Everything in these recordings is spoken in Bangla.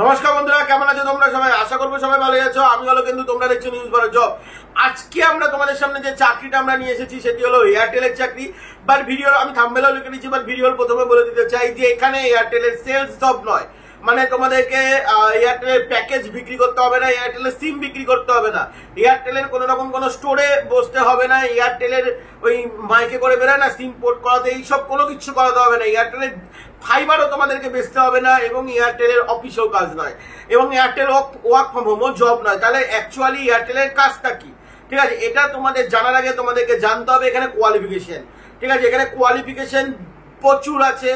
নমস্কার বন্ধুরা, কেমন আছো তোমরা সবাই? আশা করবো সবাই ভালো আছো। আমি হলো কিন্তু তোমরা দেখছো নিউজ ভারত জব। আজকে আমরা তোমাদের সামনে যে চাকরিটা আমরা নিয়ে এসেছি সেটি হলো এয়ারটেলের চাকরি। বাট ভিডিও আমি থাম্বনেলেও লিখে দিচ্ছি, বাট ভিডিওর প্রথমে বলে দিতে চাই যে এখানে এয়ারটেলের সেলস জব নয়। মানে তোমাদেরকে এয়ারটেলের প্যাকেজ বিক্রি করতে হবে না, এয়ারটেলের সিম বিক্রি করতে হবে না, এয়ারটেলের কোনো রকম কোনো স্টোরে বসতে হবে না, এয়ারটেলের ওই মাইকে করে বেরোয় না সিম পোর্ট করাতে, এইসব কোনো কিছু করাতে হবে না, এয়ারটেলের ফাইবারও তোমাদেরকে বেচতে হবে না, এবং এয়ারটেলের অফিসেও কাজ নয়, এবং এয়ারটেল ওয়ার্ক ফ্রম হোমও জব নয়। তাহলে অ্যাকচুয়ালি এয়ারটেলের কাজটা কি? ঠিক আছে, এটা তোমাদের জানার আগে তোমাদেরকে জানতে হবে এখানে কোয়ালিফিকেশন। ঠিক আছে, এখানে কোয়ালিফিকেশন প্রচুর আছে।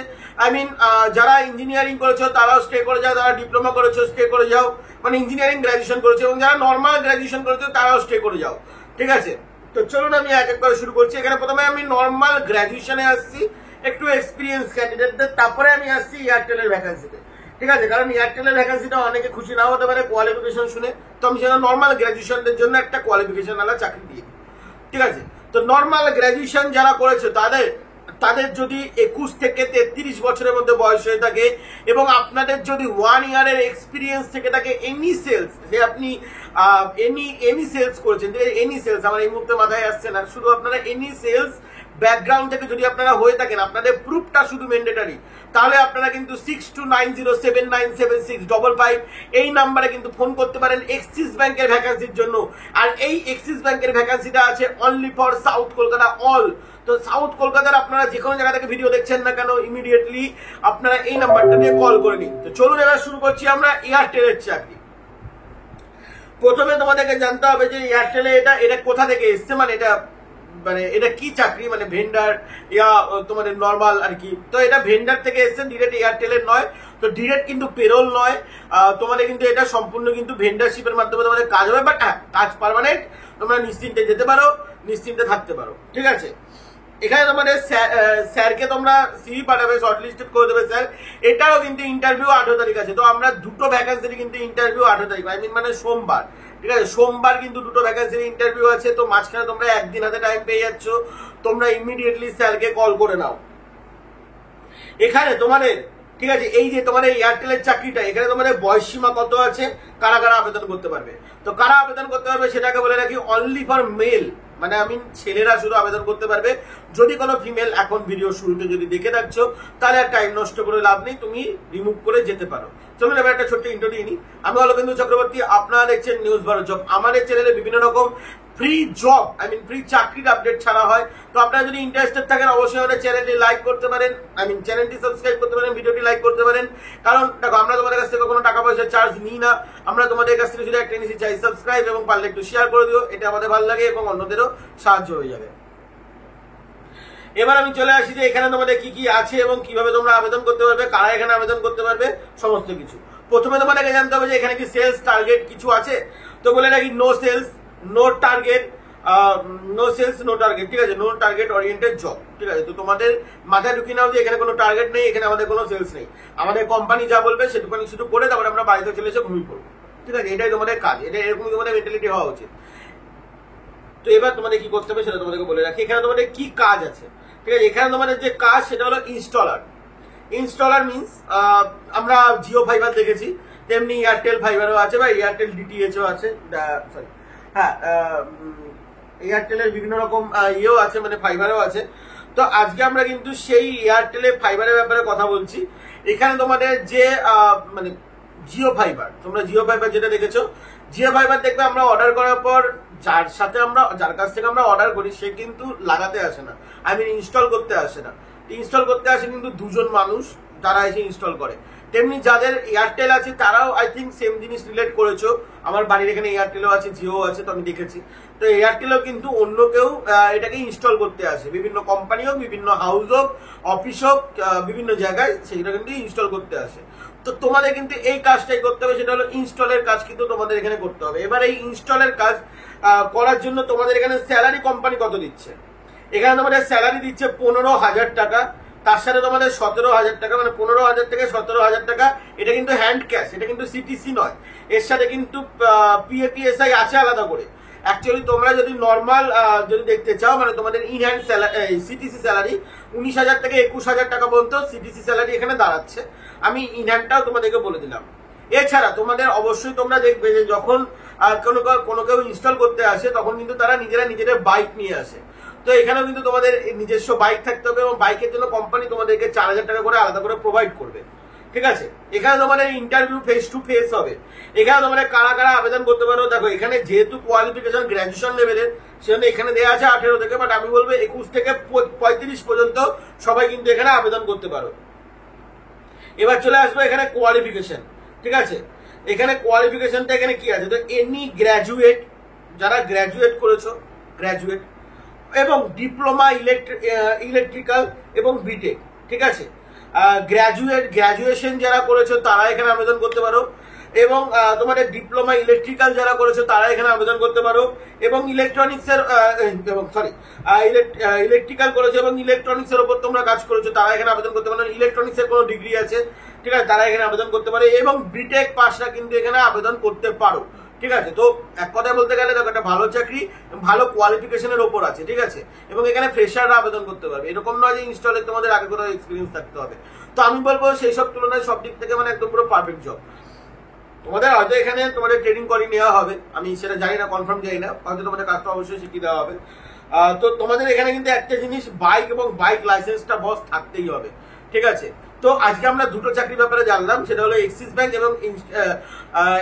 যারা ইঞ্জিনিয়ারিং করেছো তারাও স্টে করে যাও, যারা ডিপ্লোমা করেছো স্টে করে যাও, মানে ইঞ্জিনিয়ারিং গ্রাজুয়েশন করেছো, এবং যারা নর্মাল গ্রাজুয়েশন করেছো তারাও স্টে করে যাও। ঠিক আছে, তো চলুন আমি এক এক করে শুরু করছি। এখানে প্রথমে আমি নর্মাল গ্রাজুয়েশনে আসছি, একটু এক্সপিরিয়েন্স ক্যান্ডিডেটদের, তারপরে আমি আসছি এয়ারটেলের ভ্যাকান্সিতে। ঠিক আছে, কারণ এয়ারটেলের ভ্যাকান্সিটা অনেকে খুশি নাও হতে পারে কোয়ালিফিকেশন শুনে, তো আমি সেটা নর্মাল গ্রাজুয়েশনদের জন্য একটা কোয়ালিফিকেশন আলা চাকরি দিয়ে দিই। ঠিক আছে, তো নর্মাল গ্রাজুয়েশন যারা করেছে তাদের যদি 21 থেকে 33 বছরের মধ্যে বয়স হয়ে থাকে, এবং আপনাদের যদি 1 ইয়ারের এক্সপিরিয়েন্স থেকে থাকে এনি সেলস, যে আপনি এনি সেলস করেছেন, এনি সেলস আমার এই মুহূর্তে মাথায় আসছে না, শুধু আপনারা এনি সেলস ব্যাকগ্রাউন্ড থেকে যদি আপনারা হয়ে থাকেন, আপনাদের প্রুফটা শুধু ম্যান্ডেটরি, তাহলে আপনারা কিন্তু 6290797655 এই নাম্বারে কিন্তু ফোন করতে পারেন এক্সিস ব্যাংকের ভ্যাকান্সির জন্য। আর এই এক্সিস ব্যাংকের ভ্যাকান্সিটা আছে only for south Kolkata all. তো সাউথ কলকাতার আপনারা যে কোনো জায়গা থেকে ভিডিও দেখছেন না কেন, ইমিডিয়েটলি আপনারা এই নাম্বারটা দিয়ে কল করে নিন। তো চলুন এবার শুরু করছি আমরা এয়ারটেলের চাকরি। প্রথমে তোমাদেরকে জানতে হবে যে এয়ারটেলে এটা কোথা থেকে এসছে, মানে এটা কি চাকরি, মানে ভেন্ডার ইয়া তোমাদের নর্মাল আর কি। তো এটা ভেন্ডার থেকে এসছে, ডিরেক্ট এয়ারটেলের নয়। তো ডিরেক্ট কিন্তু পেরোল নয়, তোমাদের কিন্তু এটা সম্পূর্ণ কিন্তু ভেন্ডারশিপের মাধ্যমে তোমাদের কাজ হবে। বাট হ্যাঁ, কাজ পার্মানেন্ট, তোমরা নিশ্চিন্তে যেতে পারো, নিশ্চিন্তে থাকতে পারো। ঠিক আছে, এখানে তোমাদের স্যারকে তোমরা সিভি পাঠাবে, শর্টলিস্টেড করে দেবে স্যার। এটাও কিন্তু ইন্টারভিউ 18 তারিখ আছে। তো আমরা দুটো ভ্যাকান্সির কিন্তু ইন্টারভিউ 18 তারিখ, মানে সোমবার। ঠিক আছে, সোমবার কিন্তু দুটো ভ্যাকান্সির ইন্টারভিউ আছে। তো মাঝখানে তোমরা একদিন হাতে টাইম পেয়ে যাচ্ছ, তোমরা ইমিডিয়েটলি স্যারকে কল করে নাও। এখানে তোমাদের ঠিক আছে, এই যে তোমাদের এয়ারটেলের চাকরিটা, এখানে তোমাদের বয়সসীমা কত আছে, কারা কারা আবেদন করতে পারবে। তো কারা আবেদন করতে পারবে সেটাকে বলে রাখি, অনলি ফর মেল, মানে ছেলেরা শুধু আবেদন করতে পারবে। যদি কোনো ফিমেল এখন ভিডিও শুরুতে যদি দেখে থাকছো, তাহলে আর টাইম নষ্ট করে লাভ নেই, তুমি রিমুভ করে যেতে পারো। চলুন এবার একটা ছোট্ট ইন্ট্রো দিয়ে নিই। আমি অলকেন্দু চক্রবর্তী, আপনারা দেখছেন নিউজ ভারত জব। আমাদের চ্যানেলে বিভিন্ন রকম ফ্রি জব ফ্রি চাকরির আপডেট ছাড়া হয়। তো আপনারা যদি ইন্টারেস্টেড থাকেন অবশ্যই আমাদের চ্যানেলটি লাইক করতে পারেন, চ্যানেলটি সাবস্ক্রাইব করতে পারেন, ভিডিওটি লাইক করতে পারেন। কারণ দেখো, আমরা তোমাদের কাছ থেকে কোনো টাকা পয়সা চার্জ নিই না, আমরা তোমাদের কাছ থেকে যদি একটা জিনিস চাই সাবস্ক্রাইব, এবং পারলে একটু শেয়ার করে দিও, এটা আমাদের ভালো লাগে এবং অন্যদেরও সাহায্য হয়ে যাবে। এবার আমি চলে আসি যে এখানে তোমাদের কি কি আছে এবং কিভাবে তোমরা আবেদন করতে পারবে, কারা এখানে আবেদন করতে পারবে, সমস্ত কিছু। প্রথমে তোমাদেরকে জানতে হবে যে এখানে কি সেলস টার্গেট কিছু আছে। তো বলে রাখি, no sales no target, no sales no target. ঠিক আছে, নো টার্গেট ওরিয়েন্টেড জব। ঠিক আছে, তো তোমাদের মাথায় ঢুকিয়ে নাও যে এখানে কোনো টার্গেট নেই, এখানে আমাদের কোনো সেলস নেই, আমাদের কোম্পানি যা বলবে সেটুকুনি শুধু করে তারপরে আমরা বাড়িতে চলে এসে ঘুমিয়ে পড়বো। ঠিক আছে, এটাই তোমাদের কাজ, এটা এরকমই তোমাদের মেন্টালিটি হওয়া উচিত। তো এবার তোমাদের কি করতে হবে সেটা তোমাদেরকে বলে রাখি। এখানে তোমাদের কি কাজ আছে। ঠিক আছে, এখানে তোমাদের যে কাজ সেটা হলো ইনস্টলার। ইনস্টলার মিনস, আমরা জিও ফাইবার দেখেছি, তেমনি এয়ারটেল ফাইবারও আছে, বা এয়ারটেল ডিটিএইচও আছে, সরি হ্যাঁ, এয়ারটেলের বিভিন্ন রকম ইয়েও আছে, মানে ফাইবারও আছে। তো আজকে আমরা কিন্তু সেই এয়ারটেলের ফাইবারের ব্যাপারে কথা বলছি। এখানে তোমাদের যে জিও ফাইবার, তোমরা জিও ফাইবার যেটা দেখেছো, জিও ফাইবার দেখবে আমরা অর্ডার করার পর যার কাছ থেকে আমরা অর্ডার করি সে কিন্তু লাগাতে আসে না, ইনস্টল করতে আসে না। ইনস্টল করতে আসে কিন্তু দুজন মানুষ, যারা এসে ইনস্টল করে। তেমনি যাদের এয়ারটেল আছে তারাও আই থিঙ্ক সেম জিনিস রিলেট করেছো। আমার বাড়ির এখানে এয়ারটেলও আছে, জিও আছে, তো আমি দেখেছি। তো এয়ারটেলও কিন্তু অন্য কেউ এটাকে ইনস্টল করতে আসে, বিভিন্ন কোম্পানি হোক, বিভিন্ন হাউস হোক, অফিস হোক, বিভিন্ন জায়গায় সেটা কিন্তু ইনস্টল করতে আসে। তো তোমাদের কিন্তু এই কাজটাই করতে হবে, সেটা হলো ইনস্টলের কাজ কিন্তু তোমাদের এখানে করতে হবে। এবার এই ইনস্টলের কাজ করার জন্য তোমাদের এখানে স্যালারি কোম্পানি কত দিচ্ছে। এখানে তোমাদের স্যালারি দিচ্ছে 15,000 টাকা, তার সাথে তোমাদের 17,000 টাকা, মানে 15,000 থেকে 17,000 টাকা। এটা কিন্তু হ্যান্ড ক্যাশ, এটা কিন্তু সিটিসি নয়। এর সাথে কিন্তু পিএপিএসআই আছে আলাদা করে। অ্যাকচুয়ালি তোমরা যদি নর্মাল যদি দেখতে চাও, মানে তোমাদের ইন হ্যান্ড সিটিসি স্যালারি 19,000 থেকে 21,000 টাকা পর্যন্ত সিটিসি স্যালারি এখানে দাঁড়াচ্ছে। আমি ইন হ্যান্ডটাও তোমাদেরকে বলে দিলাম। এছাড়া তোমাদের অবশ্যই তোমরা দেখবে যে যখন কোনো কেউ ইনস্টল করতে আসে তখন কিন্তু তারা নিজেদের বাইক নিয়ে আসে। তো এখানেও কিন্তু তোমাদের নিজস্ব বাইক থাকতে হবে এবং বাইকের জন্য কোম্পানি তোমাদেরকে 4,000 টাকা করে আলাদা করে প্রোভাইড করবে। ঠিক আছে, এখানে তোমাদের ইন্টারভিউ ফেস টু ফেস হবে। এখানে তোমাদের কারা কারা আবেদন করতে পারো, দেখো এখানে যেহেতু কোয়ালিফিকেশন গ্র্যাজুয়েশন লেভেলের, সেজন্য এখানে দেওয়া আছে 18 থেকে, বাট আমি বলবো 21 থেকে 35 পর্যন্ত সবাই কিন্তু এখানে আবেদন করতে পারো। এবার চলে আসবো এখানে কোয়ালিফিকেশন। ঠিক আছে, এখানে কোয়ালিফিকেশনটা এখানে কি আছে, তো এনি গ্র্যাজুয়েট, যারা গ্র্যাজুয়েট করেছো, গ্র্যাজুয়েট এবং ডিপ্লোমা ইলেকট্রিক্যাল এবং বিটেক। ঠিক আছে, গ্র্যাজুয়েশন যারা করেছো তারা এখানে আবেদন করতে পারো, এবং তোমাদের ডিপ্লোমা ইলেকট্রিক্যাল যারা করেছো তারা এখানে আবেদন করতে পারো, এবং ইলেকট্রনিক্সের ইলেকট্রিক্যাল করেছো এবং ইলেকট্রনিক্সের উপর তোমরা কাজ করেছো তারা এখানে আবেদন করতে পারো, ইলেকট্রনিক্সের কোনো ডিগ্রি আছে, ঠিক আছে, তারা এখানে আবেদন করতে পারে, এবং বিটেক পাসরা কিন্তু এখানে আবেদন করতে পারো। ঠিক আছে, তো এক কথায় বলতে গেলে দেখো একটা ভালো চাকরি, ভালো কোয়ালিফিকেশনের ওপর আছে। ঠিক আছে, এবং এখানে ফ্রেশাররা আবেদন করতে পারবে, এরকম নয় যে ইনস্টলে তোমাদের আগে কোথাও এক্সপিরিয়েন্স থাকতে হবে। তো আমি বলবো সেই সব তুলনায় সব দিক থেকে মানে একদম পুরো পারফেক্ট জব। তোমাদের হয়তো এখানে তোমাদের ট্রেনিং করে নেওয়া হবে, আমি সেটা জানি না, কনফার্ম জানি না, হয়তো তোমাদের কাজটা অবশ্যই শিখিয়ে দেওয়া হবে। তো তোমাদের এখানে কিন্তু একটা জিনিস, বাইক এবং বাইক লাইসেন্সটা বস থাকতেই হবে। ঠিক আছে, তো আজকে আমরা দুটো চাকরির ব্যাপারে জানলাম, সেটা হলো এক্সিস ব্যাংক এবং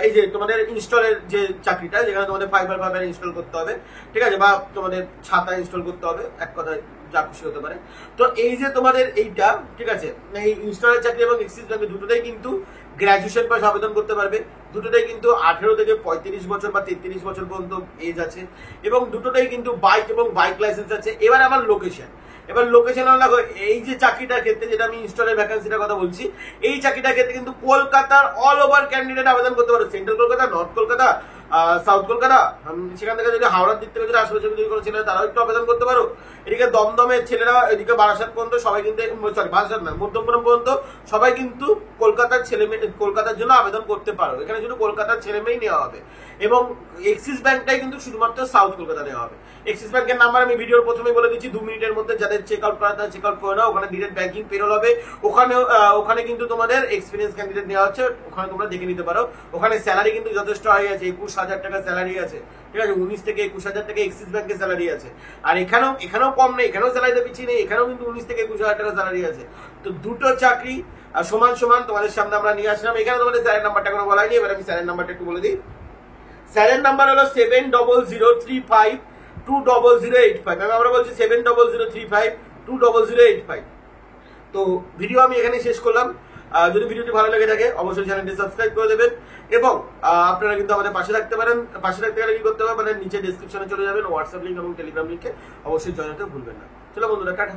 এই যে তোমাদের ইনস্টলের যে চাকরিটা, যেখানে তোমাদের ফাইবার ইনস্টল করতে হবে। ঠিক আছে, বা তোমাদের ছাতা ইনস্টল করতে হবে, এক কথায় যা খুশি হতে পারে। তো এই যে তোমাদের এইটা, ঠিক আছে, এই ইনস্টলের চাকরি এবং এক্সিস ব্যাংকে দুটোটাই কিন্তু গ্র্যাজুয়েশন পাস আবেদন করতে পারবে, দুটোটাই কিন্তু 18 থেকে 35 বছর বা 33 বছর পর্যন্ত এজ আছে, এবং দুটোটাই কিন্তু বাইক এবং বাইক লাইসেন্স আছে। এবার আমার লোকেশন, দেখো এই যে চাকরিটার ক্ষেত্রে, যেটা আমি ইনস্টলের ভ্যাকেন্সিটার কথা বলছি, এই চাকরিটার ক্ষেত্রে কিন্তু কলকাতার অল ওভার ক্যান্ডিডেট আবেদন করতে পারো, central Kolkata, north Kolkata, south Kolkata, সেখান থেকে যদি হাওড়ার দিক থেকে যদি আশেপাশে যদি কোনো ছেলেরা তারাও একটু আবেদন করতে পারো। এদিকে দমদমের ছেলেরা, এদিকে বারাসাত পর্যন্ত সবাই কিন্তু, সরি বারাসাত না, মধ্যমপুরম পর্যন্ত সবাই কিন্তু কলকাতার কলকাতার জন্য আবেদন করতে পারো। এখানে শুধু কলকাতার ছেলে মেয়েই নেওয়া হবে, এবং এক্সিস ব্যাংকটাই কিন্তু শুধুমাত্র সাউথ কলকাতা নেওয়া হবে। এক্সিস ব্যাংকের নাম্বার আমি ভিডিওর প্রথমেই বলে দিচ্ছি, 2 মিনিটের মধ্যে যাদের চেক আউট করা চেক আউট করে নাও, ওখানে ডিরেক্ট ব্যাংকিং পেরোল হবে। ওখানে কিন্তু তোমাদের এক্সপিরিয়েন্স ক্যান্ডিডেট নেওয়া হচ্ছে, ওখানে তোমরা দেখে নিতে পারো। ওখানে স্যালারি কিন্তু যথেষ্ট হয়ে গেছে, 21,000 টাকা স্যালারি আছে। ঠিক আছে, 19 থেকে 21,000 টাকা এক্সিস ব্যাংকের স্যালারি আছে। আর এখানেও কম নেই, এখানেও স্যালারিতে পিছিয়ে নেই, এখানেও কিন্তু 19 থেকে 21,000 টাকা স্যালারি আছে। তো দুটো চাকরি সমান সমান তোমাদের সামনে আমরা নিয়ে আসলাম। এখানে তোমাদের স্যারের নাম্বারটা কোনো বলা হয়নি, এবার আমি স্যারের নাম্বারটা একটু বলে দিই। স্যারের নাম্বার হলো 7003520085। আমরা বলছি 7003520085। তো ভিডিও আমি এখানে শেষ করলাম। যদি ভিডিওটি ভালো লেগে থাকে অবশ্যই চ্যানেলটি সাবস্ক্রাইব করে দেবেন, এবং আপনারা কিন্তু আমাদের পাশে রাখতে পারেন। পাশে রাখতে গেলে কি করতে হবে, মানে নিচে ডেসক্রিপশনে চলে যাবেন, হোয়াটসঅ্যাপ লিঙ্ক এবং টেলিগ্রাম লিঙ্কে অবশ্যই জয়েন হতে ভুলবেন না। চলো বন্ধুরা, টাটা।